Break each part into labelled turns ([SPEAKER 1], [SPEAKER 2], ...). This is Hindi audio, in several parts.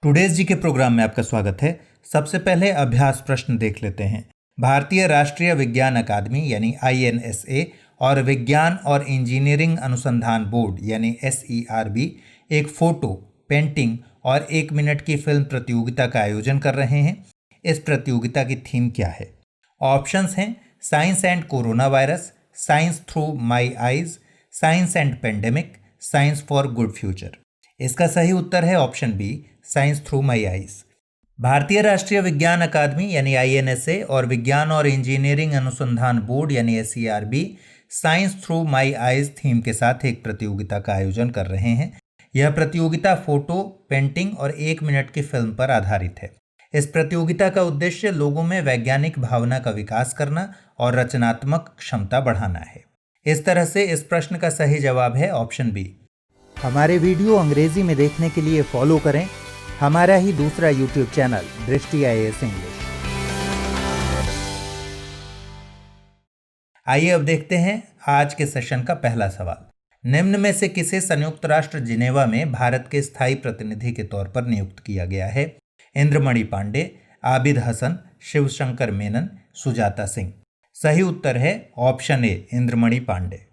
[SPEAKER 1] टुडेज जी के प्रोग्राम में आपका स्वागत है। सबसे पहले अभ्यास प्रश्न देख लेते हैं। भारतीय राष्ट्रीय विज्ञान अकादमी यानी INSA और विज्ञान और इंजीनियरिंग अनुसंधान बोर्ड यानी SERB एक फोटो, पेंटिंग और 1 मिनट की फिल्म प्रतियोगिता का आयोजन कर रहे हैं। इस प्रतियोगिता की थीम क्या है? ऑप्शंस हैं science and corona virus, science through my eyes, science and pandemic, science for good future. इसका सही उत्तर है option B, science through my eyes. भारतीय राष्ट्रीय विज्ञान अकादमी यानी INSA और विज्ञान और इंजीनियरिंग अनुसंधान बोर्ड यानी SERB science through my eyes theme के साथ एक प्रतियोगिता का आयोजन कर रहे हैं। यह प्रतियोगिता फोटो, पेंटिंग और 1 मिनट की फिल्म पर आधारित है। इस प्रतियोगिता का उद्देश्य लोगों में वैज्ञानिक भावना का विकास करना और रचनात्मक क्षमता बढ़ाना है। इस तरह से इस प्रश्न का सही जवाब है ऑप्शन बी। हमारे वीडियो अंग्रेजी में देखने के लिए फॉलो करें हमारा ही दूसरा यूट्यूब चैनल दृष्टि IAS इंग्लिश। आइए अब देखते हैं आज के सेशन का पहला सवाल। निम्न में से किसे संयुक्त राष्ट्र जिनेवा में भारत के स्थायी प्रतिनिधि के तौर पर नियुक्त किया गया है? इंद्रमणि पांडे, आबिद हसन, शिवशंकर मेनन, सुजाता सिंह। सही उत्तर है ऑप्शन ए, इंद्रमणि पांडे।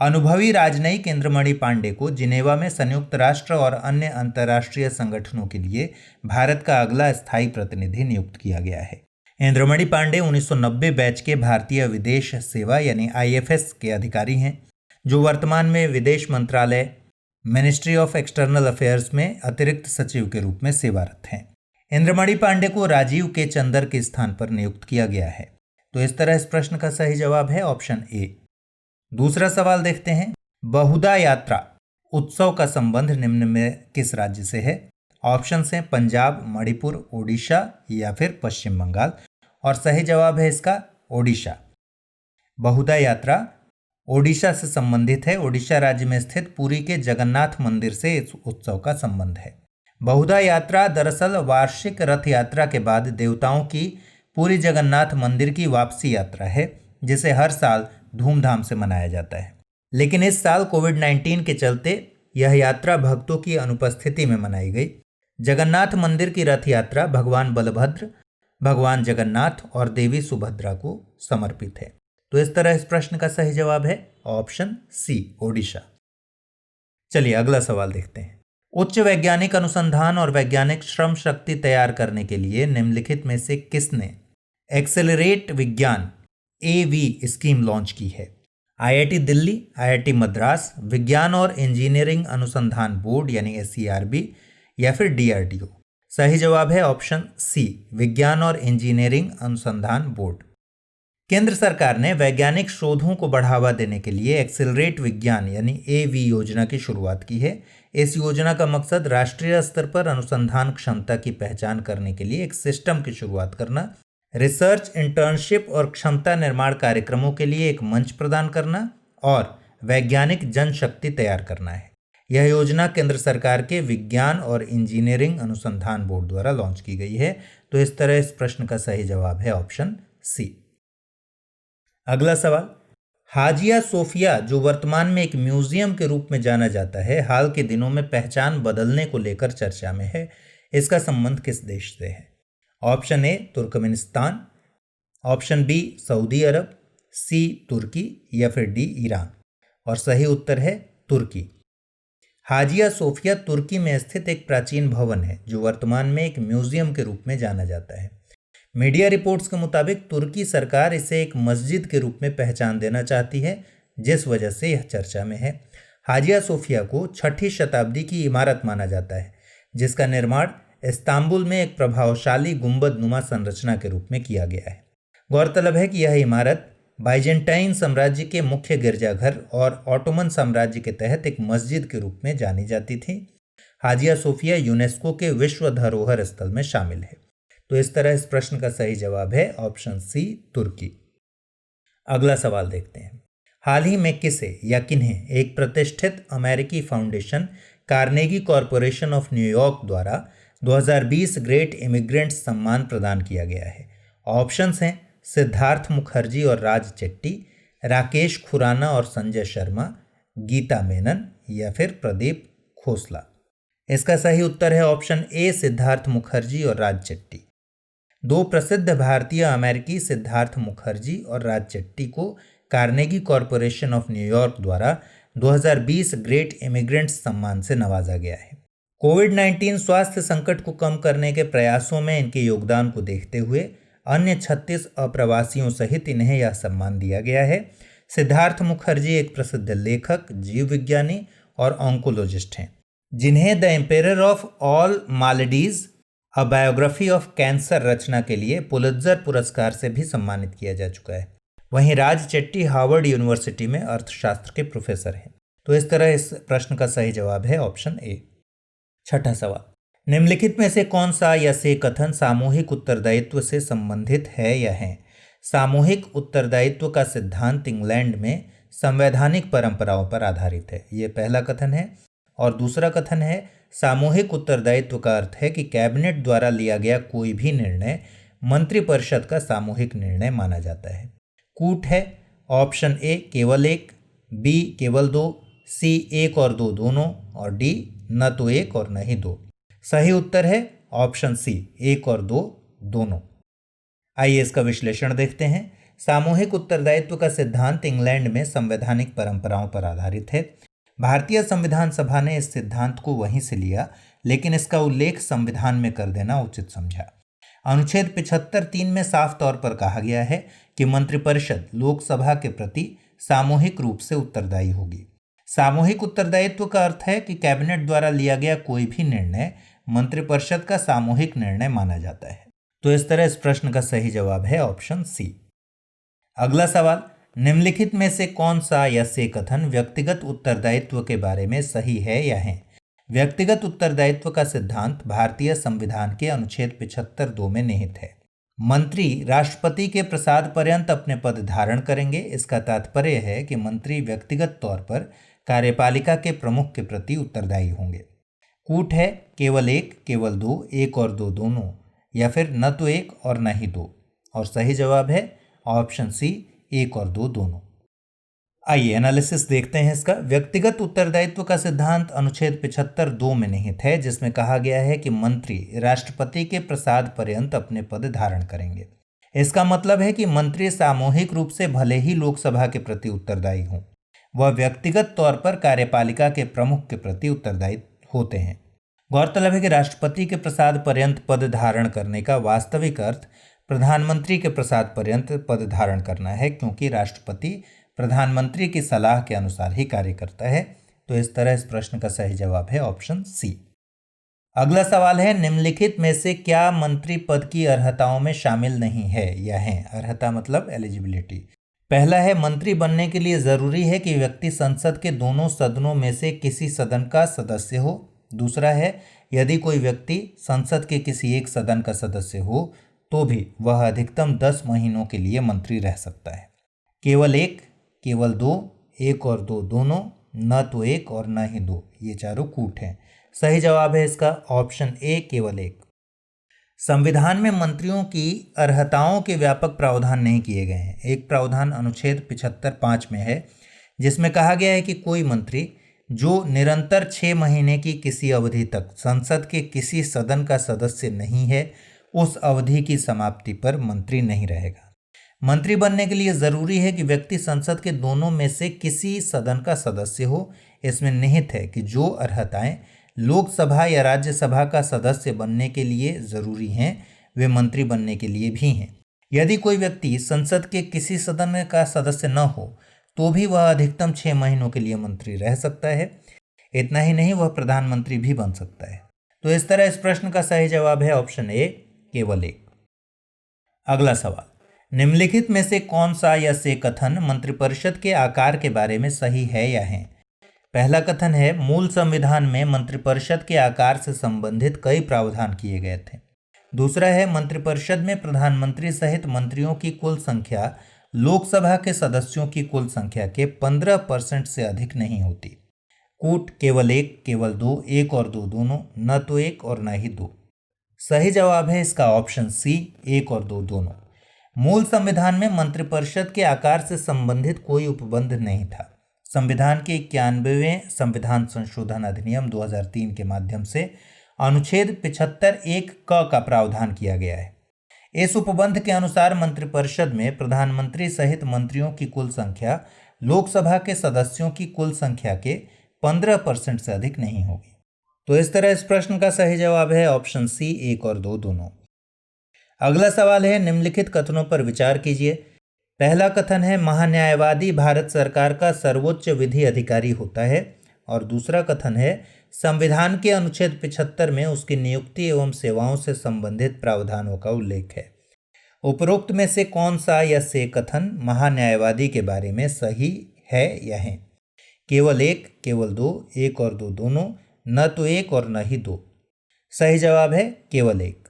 [SPEAKER 1] अनुभवी राजनयिक इंद्रमणि पांडे को जिनेवा में संयुक्त राष्ट्र और अन्य अंतर्राष्ट्रीय संगठनों के लिए भारत का अगला स्थायी प्रतिनिधि नियुक्त किया गया है। इंद्रमणि पांडे 1990 बैच के भारतीय विदेश सेवा यानी IFS के अधिकारी हैं, जो वर्तमान में विदेश मंत्रालय मिनिस्ट्री ऑफ एक्सटर्नल अफेयर्स में अतिरिक्त सचिव के रूप में सेवारत हैं। इंद्रमणि पांडे को राजीव के चंदर के स्थान पर नियुक्त किया गया है। तो इस तरह इस प्रश्न का सही जवाब है ऑप्शन ए। दूसरा सवाल देखते हैं। बहुधा यात्रा उत्सव का संबंध निम्न में किस राज्य से है? ऑप्शन हैं पंजाब, मणिपुर, ओडिशा या फिर पश्चिम बंगाल। और सही जवाब है इसका ओडिशा। बहुधा यात्रा ओडिशा से संबंधित है। ओडिशा राज्य में स्थित पुरी के जगन्नाथ मंदिर से इस उत्सव का संबंध है। बहुधा यात्रा दरअसल वार्षिक रथ यात्रा के बाद देवताओं की पुरी जगन्नाथ मंदिर की वापसी यात्रा है, जिसे हर साल धूमधाम से मनाया जाता है। लेकिन इस साल कोविड-19 के चलते यह यात्रा भक्तों की अनुपस्थिति में मनाई गई। जगन्नाथ मंदिर की रथ यात्रा भगवान बलभद्र, भगवान जगन्नाथ और देवी सुभद्रा को समर्पित है। तो इस तरह इस प्रश्न का सही जवाब है ऑप्शन सी, ओडिशा। चलिए अगला सवाल देखते हैं। उच्च वैज्ञानिक अनुसंधान और वैज्ञानिक श्रम शक्ति तैयार करने के लिए निम्नलिखित में से किसने एक्सेलरेट विज्ञान AV स्कीम लॉन्च की है? IIT दिल्ली, IIT मद्रास, विज्ञान और इंजीनियरिंग अनुसंधान बोर्ड यानी SERB या फिर DRDO। सही जवाब है ऑप्शन सी, विज्ञान और इंजीनियरिंग अनुसंधान बोर्ड। केंद्र सरकार ने वैज्ञानिक शोधों को बढ़ावा देने के लिए एक्सेलरेट विज्ञान यानी AV योजना की शुरुआत की है। इस योजना का मकसद राष्ट्रीय स्तर पर अनुसंधान क्षमता की पहचान करने के लिए एक सिस्टम की शुरुआत करना, रिसर्च, इंटर्नशिप और क्षमता निर्माण कार्यक्रमों के लिए एक मंच प्रदान करना और वैज्ञानिक जनशक्ति तैयार करना है। यह योजना केंद्र सरकार के विज्ञान और इंजीनियरिंग अनुसंधान बोर्ड द्वारा लॉन्च की गई है। तो इस तरह इस प्रश्न का सही जवाब है ऑप्शन सी। अगला सवाल। हाजिया सोफिया, जो वर्तमान में एक म्यूजियम के रूप में जाना जाता है, हाल के दिनों में पहचान बदलने को लेकर चर्चा में है। इसका संबंध किस देश से है? Option A, Turkmenistan, option B, सऊदी अरब, सी, तुर्की या फिर डी, ईरान। और सही उत्तर है तुर्की। हाजिया सोफिया तुर्की में स्थित एक प्राचीन भवन है, जो वर्तमान में एक म्यूजियम के रूप में जाना जाता है। मीडिया रिपोर्ट्स के मुताबिक तुर्की सरकार इसे एक मस्जिद के रूप में पहचान देना चाहती है, जिस वजह से यह चर्चा में है। हाजिया सोफिया को 6ठी शताब्दी की इमारत माना जाता है, जिसका निर्माण इस्तांबुल में एक प्रभावशाली गुंबदनुमा संरचना के रूप में किया गया है। गौरतलब है कि यह इमारत बाइजेंटाइन साम्राज्य के मुख्य गिरजाघर और ऑटोमन साम्राज्य के तहत एक मस्जिद के रूप में जानी जाती थी। हाजिया सोफिया यूनेस्को के विश्व धरोहर स्थल में शामिल है। तो इस तरह इस प्रश्न का सही जवाब है ऑप्शन सी, तुर्की। अगला सवाल देखते हैं। हाल ही में किसे या किन्हें एक प्रतिष्ठित अमेरिकी foundation Carnegie corporation of New York द्वारा 2020 ग्रेट इमिग्रेंट सम्मान प्रदान किया गया है? ऑप्शंस हैं सिद्धार्थ मुखर्जी और राज चेट्टी, राकेश खुराना और संजय शर्मा, गीता मेनन या फिर प्रदीप खोसला। इसका सही उत्तर है ऑप्शन ए, सिद्धार्थ मुखर्जी और राज चेट्टी। दो प्रसिद्ध भारतीय अमेरिकी, सिद्धार्थ मुखर्जी और राज चेट्टी को कार्नेगी कॉरपोरेशन ऑफ न्यूयॉर्क द्वारा 2020 ग्रेट इमिग्रेंट्स सम्मान से नवाजा गया है। कोविड-19 स्वास्थ्य संकट को कम करने के प्रयासों में इनके योगदान को देखते हुए अन्य 36 अप्रवासियों सहित इन्हें यह सम्मान दिया गया है। सिद्धार्थ मुखर्जी एक प्रसिद्ध लेखक, जीव विज्ञानी और ऑन्कोलॉजिस्ट हैं, जिन्हें The Emperor of All Maladies A Biography of Cancer रचना के लिए पुलित्जर पुरस्कार से भी सम्मानित किया जा चुका है। वहीं राज चेट्टी हार्वर्ड यूनिवर्सिटी में अर्थशास्त्र के प्रोफेसर हैं। तो इस तरह इस प्रश्न का सही जवाब है ऑप्शन ए। छठा सवाल, निम्नलिखित में से कौन सा या से कथन सामूहिक उत्तरदायित्व से संबंधित है या है? सामूहिक उत्तरदायित्व का सिद्धांत इंग्लैंड में संवैधानिक परंपराओं पर आधारित है, ये पहला कथन है। और दूसरा कथन है, सामूहिक उत्तरदायित्व का अर्थ है कि कैबिनेट द्वारा लिया गया कोई भी निर्णय मंत्रिपरिषद का सामूहिक निर्णय माना जाता है। कूट है ऑप्शन ए, केवल एक, बी, केवल दो, सी, एक और दो दोनों, और डी, न तो एक और न ही दो। सही उत्तर है ऑप्शन सी, एक और दो दोनों। आइए इसका विश्लेषण देखते हैं। सामूहिक उत्तरदायित्व का सिद्धांत इंग्लैंड में संवैधानिक परंपराओं पर आधारित है। भारतीय संविधान सभा ने इस सिद्धांत को वहीं से लिया, लेकिन इसका उल्लेख संविधान में कर देना उचित समझा। अनुच्छेद 75(3) में साफ तौर पर कहा गया है कि मंत्रिपरिषद लोकसभा के प्रति सामूहिक रूप से उत्तरदायी होगी। सामूहिक उत्तरदायित्व का अर्थ है कि कैबिनेट द्वारा लिया गया कोई भी निर्णय मंत्रिपरिषद का सामूहिक निर्णय माना जाता है। तो इस तरह इस प्रश्न का सही जवाब है ऑप्शन सी। अगला सवाल, निम्नलिखित में से कौन सा या से कथन व्यक्तिगत उत्तरदायित्व के बारे में सही है या है? व्यक्तिगत उत्तरदायित्व का सिद्धांत भारतीय संविधान के अनुच्छेद 75(2) में निहित है। मंत्री राष्ट्रपति के प्रसाद पर्यंत अपने पद धारण करेंगे। इसका तात्पर्य है कि मंत्री व्यक्तिगत तौर पर कार्यपालिका के प्रमुख के प्रति उत्तरदायी होंगे। कूट है केवल एक, केवल दो, एक और दो दोनों, या फिर न तो एक और न ही दो। और सही जवाब है ऑप्शन सी, एक और दो दोनों। आइए एनालिसिस देखते हैं इसका। व्यक्तिगत उत्तरदायित्व का सिद्धांत अनुच्छेद 75(2) में निहित है, जिसमें कहा गया है कि मंत्री राष्ट्रपति के प्रसाद पर्यंत अपने पद धारण करेंगे। इसका मतलब है कि मंत्री सामूहिक रूप से भले ही लोकसभा के प्रति उत्तरदायी हों, वह व्यक्तिगत तौर पर कार्यपालिका के प्रमुख के प्रति उत्तरदायी होते हैं। गौरतलब है कि राष्ट्रपति के प्रसाद पर्यंत पद धारण करने का वास्तविक अर्थ प्रधानमंत्री के प्रसाद पर्यंत पद धारण करना है, क्योंकि राष्ट्रपति प्रधानमंत्री की सलाह के अनुसार ही कार्य करता है। तो इस तरह इस प्रश्न का सही जवाब है ऑप्शन सी। अगला सवाल है, निम्नलिखित में से क्या मंत्री पद की अर्हताओं में शामिल नहीं है या है? अर्हता मतलब एलिजिबिलिटी। पहला है, मंत्री बनने के लिए जरूरी है कि व्यक्ति संसद के दोनों सदनों में से किसी सदन का सदस्य हो। दूसरा है, यदि कोई व्यक्ति संसद के किसी एक सदन का सदस्य हो तो भी वह अधिकतम 10 महीनों के लिए मंत्री रह सकता है। केवल एक, केवल दो, एक और दो दोनों, न तो एक और न ही दो, ये चारों कूट हैं। सही जवाब है इसका ऑप्शन ए, केवल एक। संविधान में मंत्रियों की अर्हताओं के व्यापक प्रावधान नहीं किए गए हैं। एक प्रावधान अनुच्छेद 75(5) में है, जिसमें कहा गया है कि कोई मंत्री जो निरंतर 6 महीने की किसी अवधि तक संसद के किसी सदन का सदस्य नहीं है, उस अवधि की समाप्ति पर मंत्री नहीं रहेगा। मंत्री बनने के लिए जरूरी है कि व्यक्ति संसद के दोनों में से किसी सदन का सदस्य हो। इसमें निहित है कि जो अर्हताएं लोकसभा या राज्यसभा का सदस्य बनने के लिए जरूरी हैं, वे मंत्री बनने के लिए भी हैं। यदि कोई व्यक्ति संसद के किसी सदन का सदस्य न हो तो भी वह अधिकतम 6 महीनों के लिए मंत्री रह सकता है। इतना ही नहीं, वह प्रधानमंत्री भी बन सकता है। तो इस तरह इस प्रश्न का सही जवाब है ऑप्शन ए, केवल एक। अगला सवाल, निम्नलिखित में से कौन सा या से कथन मंत्रिपरिषद के आकार के बारे में सही है या है? पहला कथन है, मूल संविधान में मंत्रिपरिषद के आकार से संबंधित कई प्रावधान किए गए थे। दूसरा है, मंत्रिपरिषद में प्रधानमंत्री सहित मंत्रियों की कुल संख्या लोकसभा के सदस्यों की कुल संख्या के 15% से अधिक नहीं होती। कूट केवल एक, केवल दो, एक और दो दोनों, न तो एक और न ही दो। सही जवाब है इसका ऑप्शन सी, एक और दो दोनों। मूल संविधान में मंत्रिपरिषद के आकार से संबंधित कोई उपबंध नहीं था। संविधान के 91वें संविधान संशोधन अधिनियम 2003 के माध्यम से अनुच्छेद 75(1) क का प्रावधान किया गया है। इस उपबंध के अनुसार मंत्रिपरिषद में प्रधानमंत्री सहित मंत्रियों की कुल संख्या लोकसभा के सदस्यों की कुल संख्या के 15% से अधिक नहीं होगी। तो इस तरह इस प्रश्न का सही जवाब है ऑप्शन सी, 1 और 2 दोनों। अगला सवाल है, निम्नलिखित कथनों पर विचार कीजिए। पहला कथन है, महान्यायवादी भारत सरकार का सर्वोच्च विधि अधिकारी होता है। और दूसरा कथन है, संविधान के अनुच्छेद 75 में उसकी नियुक्ति एवं सेवाओं से संबंधित प्रावधानों का उल्लेख है। उपरोक्त में से कौन सा या से कथन महान्यायवादी के बारे में सही है या है? केवल 1, केवल 2, 1 और 2 दोनों, न तो 1 और न ही 2। सही जवाब है केवल 1,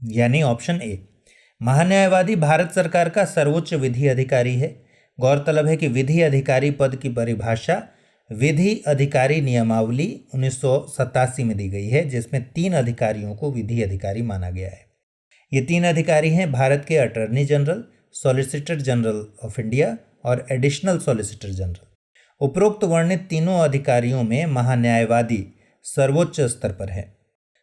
[SPEAKER 1] यानी ऑप्शन ए। महान्यायवादी भारत सरकार का सर्वोच्च विधि अधिकारी है। गौरतलब है कि विधि अधिकारी पद की परिभाषा विधि अधिकारी नियमावली 1987 में दी गई है, जिसमें 3 अधिकारियों को विधि अधिकारी माना गया है। ये 3 अधिकारी हैं भारत के attorney general, solicitor general of India और एडिशनल सॉलिसिटर जनरल। उपरोक्त वर्णित तीनों अधिकारियों में महान्यायवादी सर्वोच्च स्तर पर है।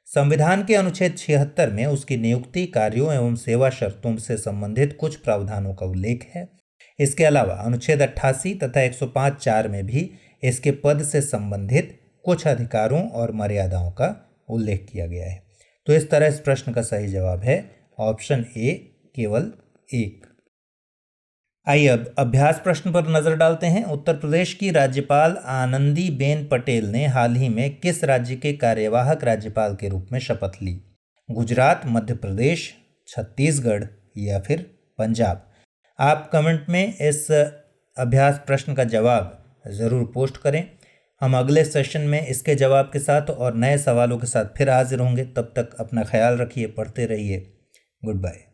[SPEAKER 1] संविधान के अनुच्छेद 76 में उसकी नियुक्ति, कार्यों एवं सेवा शर्तों से संबंधित कुछ प्रावधानों का उल्लेख है। इसके अलावा अनुच्छेद 88 तथा 105(4) में भी इसके पद से संबंधित कुछ अधिकारों और मर्यादाओं का उल्लेख किया गया है। तो इस तरह इस प्रश्न का सही जवाब है ऑप्शन ए, केवल 1। आइए अब अभ्यास प्रश्न पर नजर डालते हैं। उत्तर प्रदेश की राज्यपाल आनंदीबेन पटेल ने हाल ही में किस राज्य के कार्यवाहक राज्यपाल के रूप में शपथ ली? गुजरात, मध्य प्रदेश, छत्तीसगढ़ या फिर पंजाब? आप कमेंट में इस अभ्यास प्रश्न का जवाब ज़रूर पोस्ट करें। हम अगले सेशन में इसके जवाब के साथ और नए सवालों के साथ फिर हाजिर होंगे। तब तक अपना ख्याल रखिए, पढ़ते रहिए। Good bye.